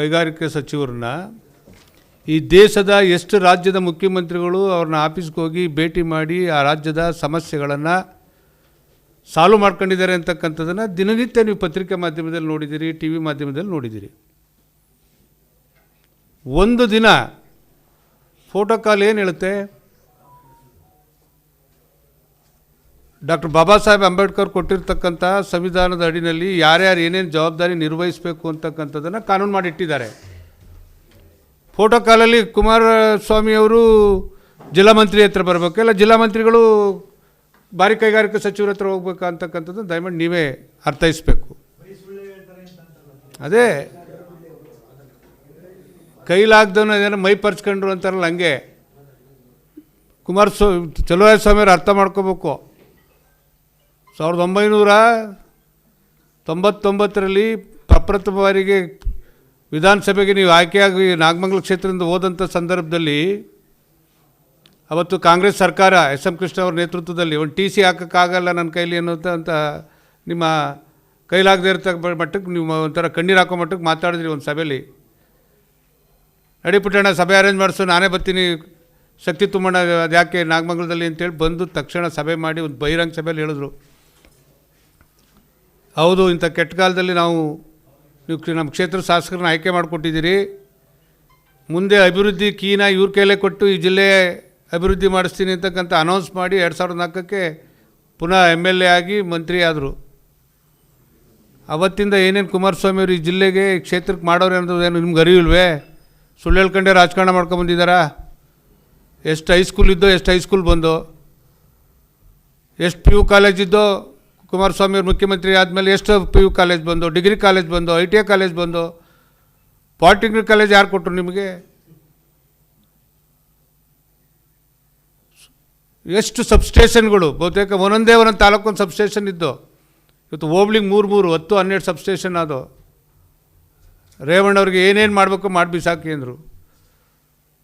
ಕೈಗಾರಿಕೆ ಸಚಿವರನ್ನ ಈ ದೇಶದ ಎಷ್ಟು ರಾಜ್ಯದ ಮುಖ್ಯಮಂತ್ರಿಗಳು ಅವ್ರನ್ನ ಆಫೀಸ್ಗೆ ಹೋಗಿ ಭೇಟಿ ಮಾಡಿ ಆ ರಾಜ್ಯದ ಸಮಸ್ಯೆಗಳನ್ನು ಸಾಲ್ವ್ ಮಾಡ್ಕೊಂಡಿದ್ದಾರೆ ಅಂತಕ್ಕಂಥದ್ದನ್ನು ದಿನನಿತ್ಯ ನೀವು ಪತ್ರಿಕೆ ಮಾಧ್ಯಮದಲ್ಲಿ ನೋಡಿದ್ದೀರಿ, ಟಿ ವಿ ಮಾಧ್ಯಮದಲ್ಲಿ ನೋಡಿದ್ದೀರಿ. ಒಂದು ದಿನ ಫೋಟೋ ಕಾಲ್ ಏನು ಹೇಳುತ್ತೆ? ಡಾಕ್ಟರ್ ಬಾಬಾ ಸಾಹೇಬ್ ಅಂಬೇಡ್ಕರ್ ಕೊಟ್ಟಿರ್ತಕ್ಕಂಥ ಸಂವಿಧಾನದ ಅಡಿನಲ್ಲಿ ಯಾರ್ಯಾರು ಏನೇನು ಜವಾಬ್ದಾರಿ ನಿರ್ವಹಿಸಬೇಕು ಅಂತಕ್ಕಂಥದ್ದನ್ನು ಕಾನೂನು ಮಾಡಿಟ್ಟಿದ್ದಾರೆ. ಫೋಟೋ ಕಾಲಲ್ಲಿ ಕುಮಾರಸ್ವಾಮಿಯವರು ಜಿಲ್ಲಾ ಮಂತ್ರಿ ಹತ್ರ ಬರಬೇಕು, ಇಲ್ಲ ಜಿಲ್ಲಾ ಮಂತ್ರಿಗಳು ಭಾರಿ ಕೈಗಾರಿಕೆ ಸಚಿವರ ಹತ್ರ ಹೋಗ್ಬೇಕು ಅಂತಕ್ಕಂಥದ್ದು ದಯಮಾಡಿ ನೀವೇ ಅರ್ಥೈಸಬೇಕು. ಅದೇ ಕೈಲಾಗ್ದವನ್ನ ಏನೋ ಮೈ ಪರ್ಚ್ಕೊಂಡ್ರು ಅಂತಾರಲ್ಲ, ಹಂಗೆ ಚಲುವರಾಯಸ್ವಾಮಿಯವರು ಅರ್ಥ ಮಾಡ್ಕೋಬೇಕು. 1999ರಲ್ಲಿ ಪ್ರಪ್ರಥಮ ಬಾರಿಗೆ ವಿಧಾನಸಭೆಗೆ ನೀವು ಆಯ್ಕೆಯಾಗಿ ನಾಗಮಂಗಲ ಕ್ಷೇತ್ರದಿಂದ ಹೋದಂಥ ಸಂದರ್ಭದಲ್ಲಿ ಅವತ್ತು ಕಾಂಗ್ರೆಸ್ ಸರ್ಕಾರ ಎಸ್.ಎಂ. ಕೃಷ್ಣ ಅವರ ನೇತೃತ್ವದಲ್ಲಿ ಒಂದು ಟಿ ಸಿ ಹಾಕೋಕ್ಕಾಗಲ್ಲ ನನ್ನ ಕೈಲಿ ಅನ್ನೋಂಥ ನಿಮ್ಮ ಕೈಲಾಗದೇ ಇರ್ತಕ್ಕ ಮಟ್ಟಕ್ಕೆ ನೀವು ಒಂಥರ ಕಣ್ಣೀರು ಹಾಕೋ ಮಟ್ಟಕ್ಕೆ ಮಾತಾಡಿದ್ರಿ ಒಂದು ಸಭೆಯಲ್ಲಿ. ನಡಿಪುಟ್ಟಣ್ಣ ಸಭೆ ಅರೇಂಜ್ ಮಾಡಿಸು, ನಾನೇ ಬರ್ತೀನಿ, ಶಕ್ತಿ ತುಂಬಣ್ಣ ಅದು ಯಾಕೆ ನಾಗಮಂಗಲದಲ್ಲಿ ಅಂತೇಳಿ ಬಂದು ತಕ್ಷಣ ಸಭೆ ಮಾಡಿ ಒಂದು ಬಹಿರಂಗ ಸಭೆಯಲ್ಲಿ ಹೇಳಿದ್ರು, ಹೌದು ಇಂಥ ಕೆಟ್ಟ ಕಾಲದಲ್ಲಿ ನೀವು ನಮ್ಮ ಕ್ಷೇತ್ರ ಶಾಸಕರನ್ನ ಆಯ್ಕೆ ಮಾಡಿಕೊಟ್ಟಿದ್ದೀರಿ, ಮುಂದೆ ಅಭಿವೃದ್ಧಿ ಕೀನ ಇವ್ರ ಕೈಲೇ ಕೊಟ್ಟು ಈ ಜಿಲ್ಲೆ ಅಭಿವೃದ್ಧಿ ಮಾಡಿಸ್ತೀನಿ ಅಂತಕ್ಕಂಥ ಅನೌನ್ಸ್ ಮಾಡಿ 2004ಕ್ಕೆ ಪುನಃ MLA ಆಗಿ ಮಂತ್ರಿ ಆದರು. ಅವತ್ತಿಂದ ಏನೇನು ಕುಮಾರಸ್ವಾಮಿಯವರು ಈ ಜಿಲ್ಲೆಗೆ ಕ್ಷೇತ್ರಕ್ಕೆ ಮಾಡೋರು ಅನ್ನೋದೇನು ನಿಮ್ಗೆ ಅರಿವಿಲ್ವೇ? ಸುಳ್ಳು ಹೇಳ್ಕೊಂಡೆ ರಾಜಕಾರಣ ಮಾಡ್ಕೊಂಬಂದಿದ್ದಾರಾ? ಎಷ್ಟು ಹೈಸ್ಕೂಲ್ ಇದ್ದೋ, ಎಷ್ಟು ಹೈಸ್ಕೂಲ್ ಬಂದೋ, ಎಷ್ಟು PU ಕಾಲೇಜ್ ಇದ್ದೋ, ಕುಮಾರಸ್ವಾಮಿಯವ್ರು ಮುಖ್ಯಮಂತ್ರಿ ಆದಮೇಲೆ ಎಷ್ಟು PU ಕಾಲೇಜ್ ಬಂದೋ, ಡಿಗ್ರಿ ಕಾಲೇಜ್ ಬಂದೋ, ITI ಕಾಲೇಜ್ ಬಂದೋ, ಪಾಲಿಟೆಕ್ನಿಕ್ ಕಾಲೇಜ್ ಯಾರು ಕೊಟ್ಟರು ನಿಮಗೆ? ಎಷ್ಟು ಸಬ್ಸ್ಟೇಷನ್ಗಳು, ಬಹುತೇಕ ಒಂದೊಂದು ತಾಲೂಕೊಂದು ಸಬ್ಸ್ಟೇಷನ್ ಇದ್ದು, ಇವತ್ತು ಹೋಬ್ಳಿಗೆ 3 10 12 ಸಬ್ಸ್ಟೇಷನ್ ಅದು. ರೇವಣ್ಣವ್ರಿಗೆ ಏನೇನು ಮಾಡಬೇಕು ಮಾಡಿ ಬಿಸಾಕಿ ಅಂದರು.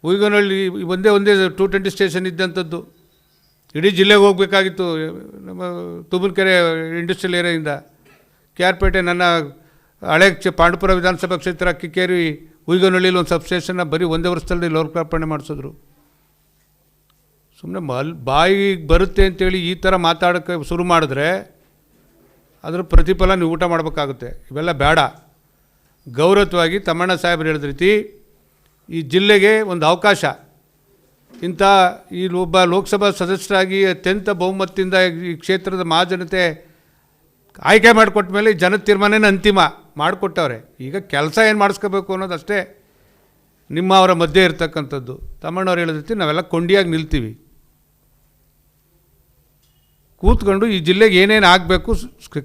ಹುಯಿಗನಹಳ್ಳಿ ಒಂದೇ 220 ಸ್ಟೇಷನ್ ಇದ್ದಂಥದ್ದು, ಇಡೀ ಜಿಲ್ಲೆಗೆ ಹೋಗಬೇಕಾಗಿತ್ತು. ನಮ್ಮ ತುಮಕೂರು ಇಂಡಸ್ಟ್ರಿಯಲ್ ಏರಿಯಾಯಿಂದ KR ಪೇಟೆ, ನನ್ನ ಹಳೆ ಪಾಂಡುಪುರ ವಿಧಾನಸಭಾ ಕ್ಷೇತ್ರ ಕಿಕ್ಕೇರಿ ಹುಯಿಗನಹಳ್ಳಿಲಿ ಒಂದು ಸಬ್ಸ್ಟೇಷನ್ನ ಬರೀ ಒಂದೇ ವರ್ಷದಲ್ಲಿ ಲೋಕಾರ್ಪಣೆ ಮಾಡಿಸಿದ್ರು. ಸುಮ್ಮನೆ ಬಾಯಿಗೆ ಬರುತ್ತೆ ಅಂತೇಳಿ ಈ ಥರ ಮಾತಾಡೋಕ್ಕೆ ಶುರು ಮಾಡಿದ್ರೆ ಅದರ ಪ್ರತಿಫಲ ನೀವು ಊಟ ಮಾಡಬೇಕಾಗುತ್ತೆ. ಇವೆಲ್ಲ ಬೇಡ. ಗೌರವವಾಗಿ ತಮ್ಮಣ್ಣ ಸಾಹೇಬರು ಹೇಳಿದ ರೀತಿ ಈ ಜಿಲ್ಲೆಗೆ ಒಂದು ಅವಕಾಶ, ಇಂಥ ಈ ಒಬ್ಬ ಲೋಕಸಭಾ ಸದಸ್ಯರಾಗಿ ಅತ್ಯಂತ ಬಹುಮತದಿಂದ ಈ ಕ್ಷೇತ್ರದ ಮಹಾಜನತೆ ಆಯ್ಕೆ ಮಾಡಿಕೊಟ್ಟ ಮೇಲೆ ಜನದ ತೀರ್ಮಾನನೇ ಅಂತಿಮ ಮಾಡಿಕೊಟ್ಟವ್ರೆ. ಈಗ ಕೆಲಸ ಏನು ಮಾಡಿಸ್ಕೋಬೇಕು ಅನ್ನೋದಷ್ಟೇ ನಿಮ್ಮ ಅವರ ಮಧ್ಯೆ ಇರ್ತಕ್ಕಂಥದ್ದು. ತಮ್ಮಣ್ಣವ್ರು ಹೇಳಿದ ರೀತಿ ನಾವೆಲ್ಲ ಕೊಂಡಿಯಾಗಿ ನಿಲ್ತೀವಿ, ಕೂತ್ಕೊಂಡು ಈ ಜಿಲ್ಲೆಗೆ ಏನೇನು ಆಗಬೇಕು,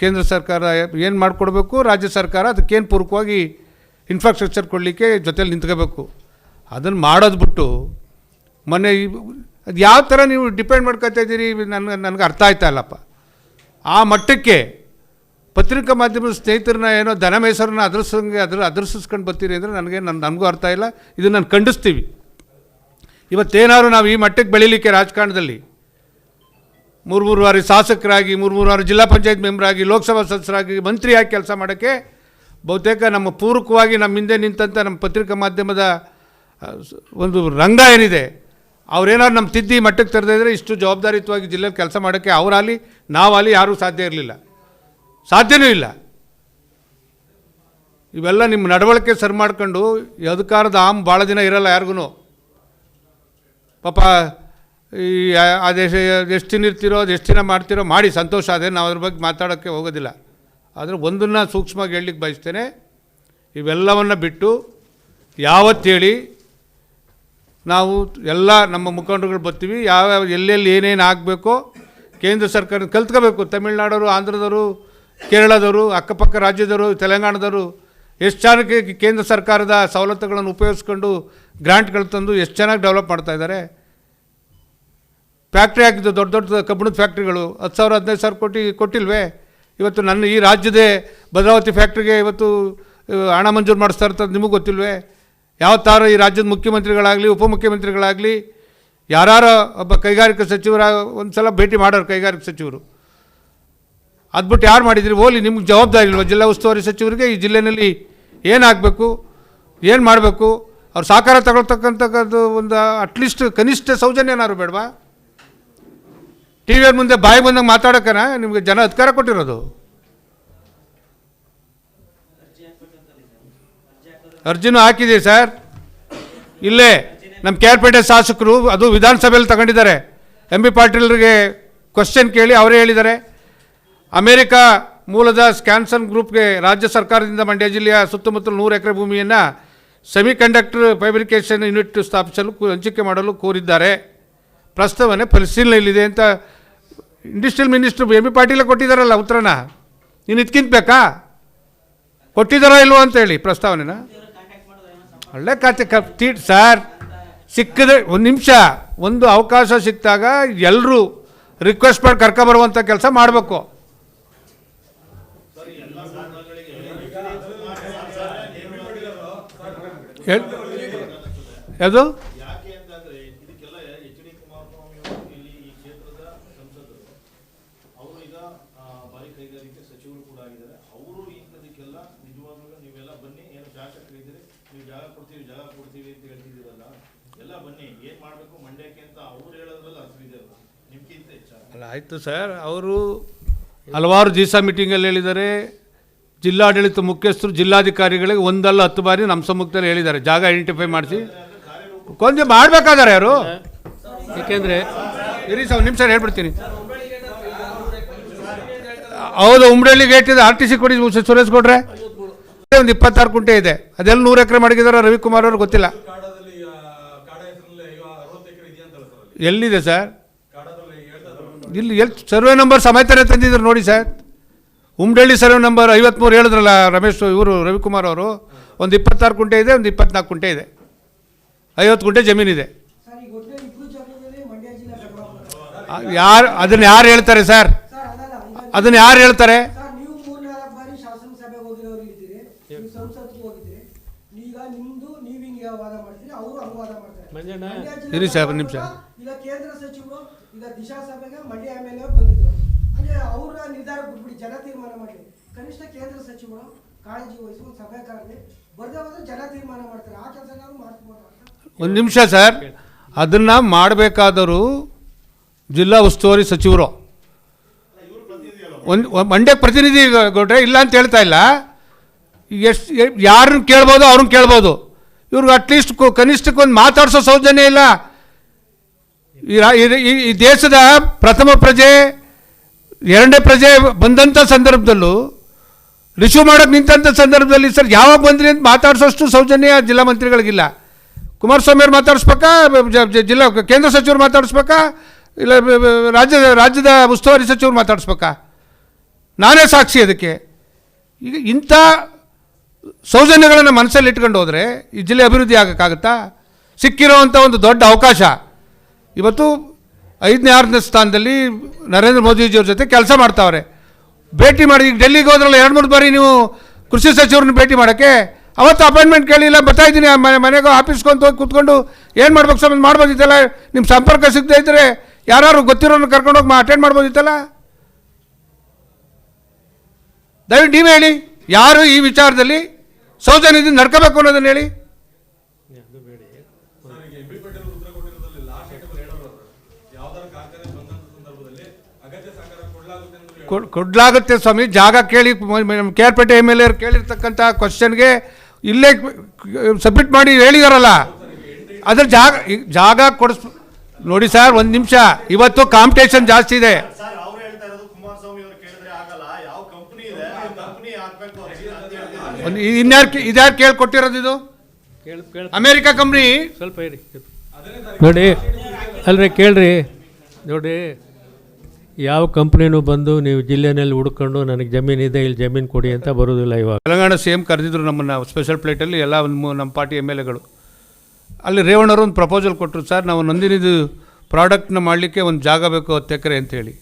ಕೇಂದ್ರ ಸರ್ಕಾರ ಏನು ಮಾಡಿಕೊಡ್ಬೇಕು, ರಾಜ್ಯ ಸರ್ಕಾರ ಅದಕ್ಕೇನು ಪೂರಕವಾಗಿ ಇನ್ಫ್ರಾಸ್ಟ್ರಕ್ಚರ್ ಕೊಡಲಿಕ್ಕೆ ಜೊತೆಲಿ ನಿಂತ್ಕೋಬೇಕು. ಅದನ್ನು ಮಾಡೋದು ಬಿಟ್ಟು ಮೊನ್ನೆ ಅದು ಯಾವ ಥರ ನೀವು ಡಿಪೆಂಡ್ ಮಾಡ್ಕೊತಾ ಇದ್ದೀರಿ ನನಗೆ ಅರ್ಥ ಆಯ್ತಾ ಇಲ್ಲಪ್ಪ. ಆ ಮಟ್ಟಕ್ಕೆ ಪತ್ರಿಕಾ ಮಾಧ್ಯಮದ ಸ್ನೇಹಿತರನ್ನ ಏನೋ ದನ ಮೇಸರನ್ನ ಅದರ್ಸಿಸ್ಕೊಂಡು ಬರ್ತೀರಿ ಅಂದರೆ ನನಗೂ ಅರ್ಥ ಇಲ್ಲ. ಇದನ್ನು ನಾನು ಖಂಡಿಸ್ತೀವಿ. ಇವತ್ತೇನಾದ್ರು ನಾವು ಈ ಮಟ್ಟಕ್ಕೆ ಬೆಳೀಲಿಕ್ಕೆ ರಾಜಕಾರಣದಲ್ಲಿ 3 ಬಾರಿ ಶಾಸಕರಾಗಿ, 3 ಬಾರಿ ಜಿಲ್ಲಾ ಪಂಚಾಯತ್ ಮೆಂಬರಾಗಿ, ಲೋಕಸಭಾ ಸದಸ್ಯರಾಗಿ, ಮಂತ್ರಿಯಾಗಿ ಕೆಲಸ ಮಾಡೋಕ್ಕೆ ಬಹುತೇಕ ನಮ್ಮ ಪೂರಕವಾಗಿ ನಮ್ಮ ಹಿಂದೆ ನಿಂತಂಥ ನಮ್ಮ ಪತ್ರಿಕಾ ಮಾಧ್ಯಮದ ಒಂದು ರಂಗ ಏನಿದೆ, ಅವರೇನಾದ್ರು ನಮ್ಮ ತಿದ್ದಿ ಮಟ್ಟಕ್ಕೆ ತರದಿದ್ರೆ ಇಷ್ಟು ಜವಾಬ್ದಾರಿಯುತವಾಗಿ ಜಿಲ್ಲೆಯಲ್ಲಿ ಕೆಲಸ ಮಾಡೋಕ್ಕೆ ಅವರಾಗಲಿ ನಾವಾಗಲಿ ಯಾರೂ ಸಾಧ್ಯ ಇರಲಿಲ್ಲ, ಸಾಧ್ಯವೂ ಇಲ್ಲ. ಇವೆಲ್ಲ ನಿಮ್ಮ ನಡವಳಿಕೆ ಸರಿ ಮಾಡ್ಕೊಂಡು ಅಧಿಕಾರದ ಭಾಳ ದಿನ ಇರಲ್ಲ ಯಾರಿಗೂ. ಪಾಪ ಈ ಆದೇಶ ಎಷ್ಟು ದಿನ ಇರ್ತಿರೋ, ಅದು ಎಷ್ಟು ದಿನ ಮಾಡ್ತಿರೋ ಮಾಡಿ ಸಂತೋಷ. ಅದೇ ನಾವು ಅದ್ರ ಬಗ್ಗೆ ಮಾತಾಡೋಕ್ಕೆ ಹೋಗೋದಿಲ್ಲ. ಆದರೆ ಒಂದನ್ನು ಸೂಕ್ಷ್ಮವಾಗಿ ಹೇಳಲಿಕ್ಕೆ ಬಯಸ್ತೇನೆ, ಇವೆಲ್ಲವನ್ನು ಬಿಟ್ಟು ಯಾವತ್ತೇಳಿ ನಾವು ಎಲ್ಲ ನಮ್ಮ ಮುಖಂಡರುಗಳು ಬರ್ತೀವಿ, ಎಲ್ಲೆಲ್ಲಿ ಏನೇನು ಆಗಬೇಕೋ ಕೇಂದ್ರ ಸರ್ಕಾರ ಕಲ್ತ್ಕೋಬೇಕು. ತಮಿಳ್ನಾಡವರು, ಆಂಧ್ರದವರು, ಕೇರಳದವರು, ಅಕ್ಕಪಕ್ಕ ರಾಜ್ಯದವರು, ತೆಲಂಗಾಣದವರು ಎಷ್ಟು ಜನಕ್ಕೆ ಕೇಂದ್ರ ಸರ್ಕಾರದ ಸವಲತ್ತುಗಳನ್ನು ಉಪಯೋಗಿಸ್ಕೊಂಡು ಗ್ರಾಂಟ್ಗಳು ತಂದು ಎಷ್ಟು ಚೆನ್ನಾಗಿ ಡೆವಲಪ್ ಮಾಡ್ತಾಯಿದ್ದಾರೆ. ಫ್ಯಾಕ್ಟ್ರಿ ಹಾಕಿದ್ದು ದೊಡ್ಡ ದೊಡ್ಡ ಕಬ್ಬಿಣದ ಫ್ಯಾಕ್ಟ್ರಿಗಳು 10,000 15,000 ಕೊಟ್ಟಿಲ್ವೇ? ಇವತ್ತು ನನ್ನ ಈ ರಾಜ್ಯದೇ ಭದ್ರಾವತಿ ಫ್ಯಾಕ್ಟ್ರಿಗೆ ಇವತ್ತು ಹಣ ಮಂಜೂರು ಮಾಡಿಸ್ತಾ ಇರ್ತದೆ, ನಿಮಗೆ ಗೊತ್ತಿಲ್ವೇ? ಯಾವತ್ತಾರು ಈ ರಾಜ್ಯದ ಮುಖ್ಯಮಂತ್ರಿಗಳಾಗಲಿ, ಉಪಮುಖ್ಯಮಂತ್ರಿಗಳಾಗಲಿ, ಯಾರು ಒಬ್ಬ ಕೈಗಾರಿಕಾ ಸಚಿವರ ಒಂದು ಸಲ ಭೇಟಿ ಮಾಡೋರು ಕೈಗಾರಿಕಾ ಸಚಿವರು. ಅದು ಬಿಟ್ಟು ಯಾರು ಮಾಡಿದ್ರಿ? ಹೋಲಿ, ನಿಮ್ಗೆ ಜವಾಬ್ದಾರಿ ಇಲ್ವ? ಜಿಲ್ಲಾ ಉಸ್ತುವಾರಿ ಸಚಿವರಿಗೆ ಈ ಜಿಲ್ಲೆಯಲ್ಲಿ ಏನಾಗಬೇಕು, ಏನು ಮಾಡಬೇಕು? ಅವ್ರು ಸಹಕಾರ ತಗೊಳ್ತಕ್ಕಂಥದ್ದು ಒಂದು ಅಟ್ಲೀಸ್ಟ್ ಕನಿಷ್ಠ ಸೌಜನ್ಯನಾದ್ರು ಬೇಡವಾ? ಟಿ ವಿಯವ್ರ ಮುಂದೆ ಬಾಯಿ ಬಂದಂಗೆ ಮಾತಾಡೋಕ್ಕನ ನಿಮಗೆ ಜನ ಅಧಿಕಾರ ಕೊಟ್ಟಿರೋದು? ಅರ್ಜಿನೂ ಹಾಕಿದೆ ಸರ್. ಇಲ್ಲೇ ನಮ್ಮ KR ಶಾಸಕರು ಅದು ವಿಧಾನಸಭೆಯಲ್ಲಿ ತಗೊಂಡಿದ್ದಾರೆ. MB ಪಾಟೀಲ್ರಿಗೆ ಕ್ವಶನ್ ಕೇಳಿ ಅವರೇ ಹೇಳಿದ್ದಾರೆ. ಅಮೇರಿಕಾ ಮೂಲದ ಸ್ಕ್ಯಾನ್ಸನ್ ಗ್ರೂಪ್ಗೆ ರಾಜ್ಯ ಸರ್ಕಾರದಿಂದ ಮಂಡ್ಯ ಜಿಲ್ಲೆಯ ಸುತ್ತಮುತ್ತಲು 100 ಎಕರೆ ಭೂಮಿಯನ್ನು ಸೆಮಿಕಂಡಕ್ಟರ್ ಫೈಬ್ರಿಕೇಷನ್ ಯೂನಿಟ್ ಸ್ಥಾಪಿಸಲು ಹಂಚಿಕೆ ಮಾಡಲು ಕೋರಿದ್ದಾರೆ. ಪ್ರಸ್ತಾವನೆ ಪರಿಶೀಲನೆಯಲ್ಲಿದೆ ಅಂತ ಇಂಡಸ್ಟ್ರಿಯಲ್ ಮಿನಿಸ್ಟರ್ MB ಪಾಟೀಲ ಕೊಟ್ಟಿದ್ದಾರಲ್ಲ ಉತ್ತರನ. ನೀನು ಇದಕ್ಕಿಂತ ಬೇಕಾ? ಕೊಟ್ಟಿದ್ದಾರೋ ಇಲ್ವೋ ಅಂತೇಳಿ ಪ್ರಸ್ತಾವನೆನ. ಒಳ್ಳೆ ಖಾತೆ ಸರ್. ಸಿಕ್ಕಿದ್ರೆ ಒಂದು ನಿಮಿಷ, ಒಂದು ಅವಕಾಶ ಸಿಕ್ಕಿದಾಗ ಎಲ್ಲರೂ ರಿಕ್ವೆಸ್ಟ್ ಮಾಡಿ ಕರ್ಕೊಬರುವಂಥ ಕೆಲಸ ಮಾಡಬೇಕು. ಯಾವುದು? ಅಲ್ಲ ಆಯಿತು ಸರ್, ಅವರು ಹಲವಾರು ದಿವಸ ಮೀಟಿಂಗಲ್ಲಿ ಹೇಳಿದ್ದಾರೆ. ಜಿಲ್ಲಾಡಳಿತ ಮುಖ್ಯಸ್ಥರು ಜಿಲ್ಲಾಧಿಕಾರಿಗಳಿಗೆ ಒಂದಲ್ಲ 10 ಬಾರಿ ನಮ್ಮ ಸಮ್ಮುಖದಲ್ಲಿ ಹೇಳಿದ್ದಾರೆ ಜಾಗ ಐಡೆಂಟಿಫೈ ಮಾಡಿಸಿ ಕೊಂದು ಮಾಡಬೇಕಾದಾರೆ ಯಾರು. ಏಕೆಂದರೆ ಇರಿ ಸರ್, ಒಂದು ನಿಮಿಷ ಹೇಳ್ಬಿಡ್ತೀನಿ. ಹೌದು, ಉಮ್ರಳ್ಳಿ ಗೇಟ್ ಇದೆ, RTC ಕೊಡಿ ಸುರೇಶ್ ಗೌಡ್ರೆ. ಒಂದು 26 ಕುಂಟೆ ಇದೆ, ಅದೆಲ್ಲ 100 ಎಕರೆ ಮಡಗಿದಾರ ರವಿಕುಮಾರ್ ಅವರು ಗೊತ್ತಿಲ್ಲ. ಎಲ್ಲಿದೆ ಸರ್? ಇಲ್ಲಿ ಸರ್ವೆ ನಂಬರ್ ಸಮೇತನೇ ತಂದಿದ್ರು ನೋಡಿ ಸರ್. ಉಮ್ರಳ್ಳಿ ಸರ್ವೆ ನಂಬರ್ 53 ಹೇಳಿದ್ರಲ್ಲ ರಮೇಶ್ ಇವರು ರವಿಕುಮಾರ್ ಅವರು. ಒಂದು 26 ಕುಂಟೆ ಇದೆ, ಒಂದು 24 ಕುಂಟೆ ಇದೆ, 50 ಕುಂಟೆ ಜಮೀನಿದೆ. ಯಾರು ಅದನ್ನ ಯಾರು ಹೇಳ್ತಾರೆ ಸರ್? ಅದನ್ನ ಯಾರು ಹೇಳ್ತಾರೆ? ಇರಿ ಸರ್ ಒಂದು ನಿಮಿಷ. ಈಗ ಕೇಂದ್ರ ಸಚಿವರು ಈಗ ದಿಶಾ ಸಭೆಗೆ ಮಂಡ್ಯ MLA ಬಂದಿದ್ರು ಅಂದ್ರೆ ಅವರ ನಿರ್ಧಾರ ಬಿಟ್ಬಿಡಿ, ಜನ ತೀರ್ಮಾನ ಮಾಡಿ. ಕನಿಷ್ಠ ಕೇಂದ್ರ ಸಚಿವರು ಕಾಳಜಿ ವಹಿಸಿ ಒಂದು ಸಭೆ ಕರೆದಿ ಬರ್ದೇ ಹೋದ್ರೆ ಜನ ತೀರ್ಮಾನ ಮಾಡ್ತಾರೆ. ಆ ಕೆಲಸ ನಾವು ಮಾಡ್ಬೋದು. ಒಂದು ನಿಮಿಷ ಸರ್, ಅದನ್ನ ಮಾಡಬೇಕಾದರೂ ಜಿಲ್ಲಾ ಉಸ್ತುವಾರಿ ಸಚಿವರು ಒಂದು ಮಂಡ್ಯಕ್ಕೆ ಪ್ರತಿನಿಧಿ ಗೌಡ್ರೆ ಇಲ್ಲ ಅಂತ ಹೇಳ್ತಾ ಇಲ್ಲ. ಎಷ್ಟು ಯಾರನ್ನ ಕೇಳ್ಬೋದು ಅವ್ರನ್ನ ಕೇಳ್ಬೋದು. ಇವ್ರಿಗೆ ಅಟ್ಲೀಸ್ಟ್ ಕನಿಷ್ಠಕ್ಕೆ ಒಂದು ಮಾತಾಡಿಸೋ ಸೌಜನ್ಯ ಇಲ್ಲ. ಈ ದೇಶದ ಪ್ರಥಮ ಪ್ರಜೆ 2ನೇ ಪ್ರಜೆ ಬಂದಂಥ ಸಂದರ್ಭದಲ್ಲೂ ರಿಸೀವ್ ಮಾಡೋಕ್ಕೆ ನಿಂತಂಥ ಸಂದರ್ಭದಲ್ಲಿ ಸರ್ ಯಾವಾಗ ಬಂದ್ರಿ ಅಂತ ಮಾತಾಡಿಸೋಷ್ಟು ಸೌಜನ್ಯ ಜಿಲ್ಲಾ ಮಂತ್ರಿಗಳಿಗಿಲ್ಲ. ಕುಮಾರಸ್ವಾಮಿ ಅವ್ರು ಮಾತಾಡಿಸ್ಬೇಕಾ, ಜಿಲ್ಲಾ ಕೇಂದ್ರ ಸಚಿವರು ಮಾತಾಡಿಸ್ಬೇಕಾ, ಇಲ್ಲ ರಾಜ್ಯದ ಉಸ್ತುವಾರಿ ಸಚಿವರು ಮಾತಾಡಿಸ್ಬೇಕಾ? ನಾನೇ ಸಾಕ್ಷಿ ಅದಕ್ಕೆ. ಈಗ ಇಂಥ ಸೌಜನ್ಯಗಳನ್ನು ಮನಸ್ಸಲ್ಲಿ ಇಟ್ಕೊಂಡು ಹೋದರೆ ಈ ಜಿಲ್ಲೆ ಅಭಿವೃದ್ಧಿ ಆಗೋಕ್ಕಾಗುತ್ತಾ? ಸಿಕ್ಕಿರೋವಂಥ ಒಂದು ದೊಡ್ಡ ಅವಕಾಶ. ಇವತ್ತು 5ನೇ 6ನೇ ಸ್ಥಾನದಲ್ಲಿ ನರೇಂದ್ರ ಮೋದಿಜಿಯವ್ರ ಜೊತೆ ಕೆಲಸ ಮಾಡ್ತಾವ್ರೆ. ಭೇಟಿ ಮಾಡಿ, ಈಗ ಡೆಲ್ಲಿಗೆ ಹೋದ್ರಲ್ಲ 2-3 ಬಾರಿ ನೀವು ಕೃಷಿ ಸಚಿವರನ್ನ ಭೇಟಿ ಮಾಡೋಕ್ಕೆ. ಅವತ್ತು ಅಪಾಯಿಂಟ್ಮೆಂಟ್ ಕೇಳಿಲ್ಲ, ಬರ್ತಾಯಿದ್ದೀನಿ ಮನೆಗೂ ಆಫೀಸ್ಗೊಂತ ಹೋಗಿ ಕೂತ್ಕೊಂಡು ಏನು ಮಾಡ್ಬೇಕು ಸಂಬಂಧ ಮಾಡ್ಬೋದಿತ್ತಲ್ಲ. ನಿಮ್ಮ ಸಂಪರ್ಕ ಸಿಗದೇ ಇದ್ದರೆ ಯಾರು ಗೊತ್ತಿರೋನ್ನ ಕರ್ಕೊಂಡೋಗಿ ಅಟೆಂಡ್ ಮಾಡ್ಬೋದಿತ್ತಲ್ಲ. ದಯವಿಟ್ಟು ನೀವೇ ಹೇಳಿ, ಯಾರು ಈ ವಿಚಾರದಲ್ಲಿ ಸೌಜನ್ಯದಿಂದ ನಡ್ಕೋಬೇಕು ಅನ್ನೋದನ್ನು ಹೇಳಿ. ಕೊಡಲಾಗುತ್ತೆ ಸ್ವಾಮಿ, ಜಾಗ ಕೇಳಿ KR MLA ಕೇಳಿರ್ತಕ್ಕಂಥ ಕ್ವಶನ್ಗೆ ಇಲ್ಲೇ ಸಬ್ಮಿಟ್ ಮಾಡಿ ಹೇಳಿದಾರಲ್ಲ, ಅದ್ರ ಜಾಗ ಕೊಡಿಸ್ ನೋಡಿ ಸರ್. ಒಂದು ನಿಮಿಷ, ಇವತ್ತು ಕಾಂಪಿಟೇಷನ್ ಜಾಸ್ತಿ ಇದೆ. ಇದ್ಯಾರು ಕೇಳ್ಕೊಟ್ಟಿರೋದು? ಇದು ಅಮೇರಿಕಾ ಕಂಪ್ನಿ. ಸ್ವಲ್ಪ ಹೇಳಿ ನೋಡಿ, ಅಲ್ರಿ ಕೇಳ್ರಿ ನೋಡಿ, ಯಾವ ಕಂಪ್ನಿನೂ ಬಂದು ನೀವು ಜಿಲ್ಲೆನಲ್ಲಿ ಹುಡ್ಕೊಂಡು ನನಗೆ ಜಮೀನಿದೆ ಇಲ್ಲಿ ಜಮೀನು ಕೊಡಿ ಅಂತ ಬರೋದಿಲ್ಲ. ಇವಾಗ ತೆಲಂಗಾಣ CM ಕರೆದಿದ್ರು ನಮ್ಮನ್ನು ಸ್ಪೆಷಲ್ ಫ್ಲೈಟಲ್ಲಿ, ಎಲ್ಲ ನಮ್ಮ ಪಾರ್ಟಿ MLAಗಳು. ಅಲ್ಲಿ ರೇವಣ್ಣವರು ಒಂದು ಪ್ರಪೋಸಲ್ ಕೊಟ್ಟರು, ಸರ್ ನಾವು ನಂದಿನಿದು ಪ್ರಾಡಕ್ಟ್ನ ಮಾಡಲಿಕ್ಕೆ ಒಂದು ಜಾಗ ಬೇಕು 10 ಎಕರೆ ಅಂತೇಳಿ.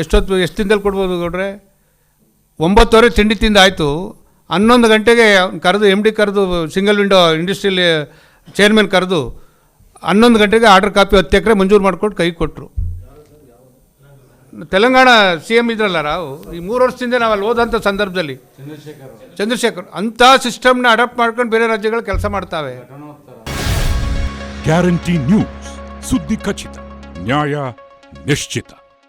ಎಷ್ಟು ದಿನದಲ್ಲಿ ಕೊಡ್ಬೋದು ಗೌಡ್ರೆ? 9:30 ತಿಂಡಿ ತಿಂದು ಆಯಿತು. 11 ಗಂಟೆಗೆ ಕರೆದು MD ಕರೆದು ಸಿಂಗಲ್ ವಿಂಡೋ ಇಂಡಸ್ಟ್ರಿಯಲ್ ಚೇರ್ಮನ್ ಕರೆದು 11 ಗಂಟೆಗೆ ಆರ್ಡರ್ ಕಾಪಿ 10 ಎಕರೆ ಮಂಜೂರು ಮಾಡಿಕೊಟ್ಟು ಕೈ ಕೊಟ್ಟರು. ತೆಲಂಗಾಣ CM ಇದ್ರಲ್ಲ ರಾವ್, ಈ 3 ವರ್ಷದಿಂದ ನಾವು ಅಲ್ಲಿ ಹೋದಂಥ ಸಂದರ್ಭದಲ್ಲಿ ಚಂದ್ರಶೇಖರ್ ಅಂಥ ಸಿಸ್ಟಮ್ನ ಅಡಾಪ್ಟ್ ಮಾಡ್ಕೊಂಡು ಬೇರೆ ರಾಜ್ಯಗಳು ಕೆಲಸ ಮಾಡ್ತಾವೆ. ಗ್ಯಾರಂಟಿ ನ್ಯೂಸ್, ಸುದ್ದಿ ಖಚಿತ, ನ್ಯಾಯ ನಿಶ್ಚಿತ.